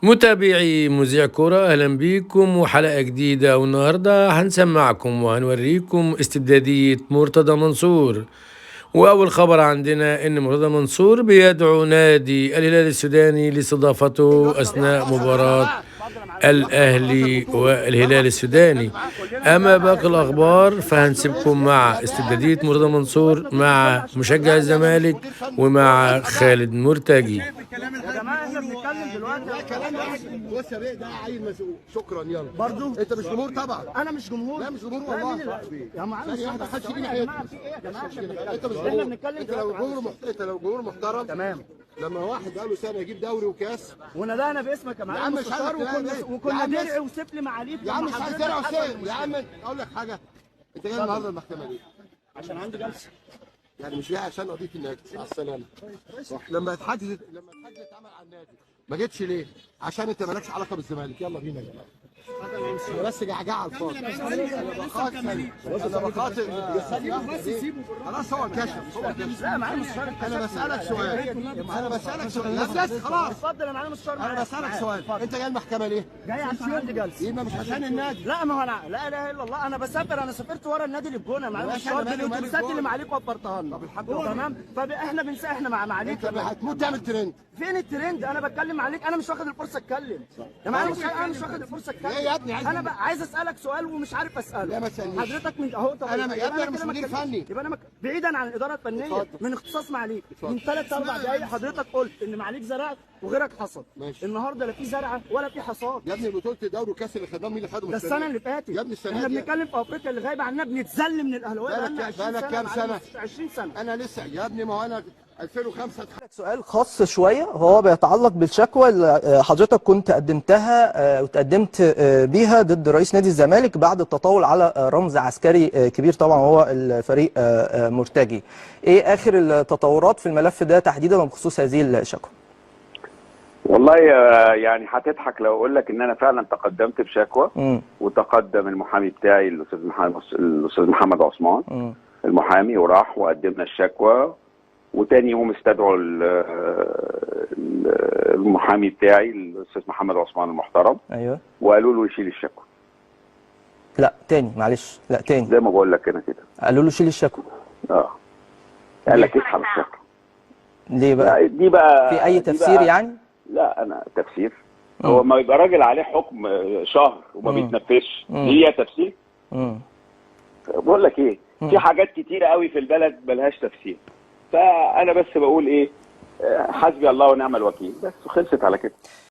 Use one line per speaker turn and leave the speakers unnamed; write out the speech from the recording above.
متابعي مذيع كرة، أهلا بيكم وحلقة جديدة. والنهاردة هنسمعكم وهنوريكم استبدادية مرتضى منصور. وأول خبر عندنا إن مرتضى منصور بيدعو نادي الهلال السوداني لاستضافته أثناء مباراة الأهلي والهلال السوداني. أما باقي الأخبار فهنسيبكم مع استبدادية مرتضى منصور مع مشجع الزمالك ومع خالد مرتجي.
يا جماعه احنا بنتكلم دلوقتي.
لا كلام بص يا بيه، ده عيل مسؤول. شكرا. يلا
برضو
انت مش جمهور طبعا.
انا مش جمهور.
لا مش جمهور والله.
يا معلم
ثانيه واحده، خدش لينا عيب. انت مش
احنا
جمهور.
بنتكلم
انت لو جمهور انت لو جمهور محترم
تمام.
لما واحد بقى له سنه يجيب دوري وكاس
وندهنا باسمك يا معلم
مش
مستشار،
عارف
وكنا درع وسفل معاليك.
يا عم مش عايز درع وسيف يا عم. اقول لك حاجه، انت جاي النهارده المحكمه ليه؟
عشان عندي جلسه.
يعني مش جاي عشان قضيه النادي. على السلامه. صح. لما الحجز اتعمل على النادي ما جيتش ليه؟ عشان انت مالكش علاقه بالزمالك. يلا بينا يا جماعه. انا بس جعجعه على الفاضي. انا بخاطب خلاص. هو كشف.
لا يا معلم مستشار،
انا بسالك سؤال. يا بس خلاص.
اتفضل يا معلم مستشار.
انا بسالك سؤال، انت جاي المحكمه ليه؟
جاي عشان عندي جلسه.
يبقى مش عشان النادي.
لا ما هو انا لا اله الا الله، انا بسافر. انا سافرت ورا النادي للجونه يا معلم مستشار بالاتوبيسات اللي معاليك وفرتها لنا. تمام. فاحنا احنا مع معاليك.
انت هتموت تعمل ترند.
فين الترند؟ انا بتكلم عليك، انا مش واخد الفرصه اتكلم يا معلم مستشار. انا مش واخد الفرصه اتكلم.
ايه يا ابني؟
انا بقى عايز اسالك سؤال ومش عارف اساله.
لا ما تسالنيش.
حضرتك من اهو. طب
انا يا ابني انا مش مدير فني.
يبقى انا بعيدا عن الاداره الفنيه من اختصاص معاليك. من 3 4 دقائق حضرتك قلت ان معاليك زرعت وغيرك حصد.
ماشي.
النهارده لا في زرعه ولا في حصاد.
يا ابني بطوله الدوري والكاس اللي خدناهم مين اللي خدهم؟
ده السنه اللي فاتت
يا ابني السنه
احنا
دي.
بنتكلم في افريقيا اللي غايبه عننا، بنتذل من الاهلاويه
بقالك كام سنه؟
20 سنه.
انا لسه يا ابني، ما هو انا 2005
سؤال خاص شوية وهو بيتعلق بالشكوى اللي حضرتك كنت قدمتها وتقدمت بيها ضد رئيس نادي الزمالك بعد التطاول على رمز عسكري كبير طبعا هو الفريق مرتجي. ايه اخر التطورات في الملف ده تحديدا بخصوص هذه الشكوى؟
والله يعني هتضحك لو اقول لك ان انا فعلا تقدمت بشكوى. وتقدم المحامي بتاعي الاستاذ محمد عثمان المحامي، وراح وقدمنا الشكوى. وتاني يوم استدعوا المحامي بتاعي الاستاذ محمد عثمان المحترم.
ايوه.
وقالوا له يشيل الشكوى.
لا تاني معلش، لا تاني
زي ما بقول لك انا كده.
قالوا له شيل الشكوى.
قال لك اسحب الشكوى.
ليه بقى؟
دي بقى
في اي تفسير يعني؟
لا انا تفسير. هو ما يبقى راجل عليه حكم شهر وما بيتنفذش، دي هي تفسير؟ بقول لك ايه، في حاجات كتيره قوي في البلد ملهاش تفسير. فانا بس بقول ايه، حسبي الله ونعم الوكيل، بس خلصت على كده.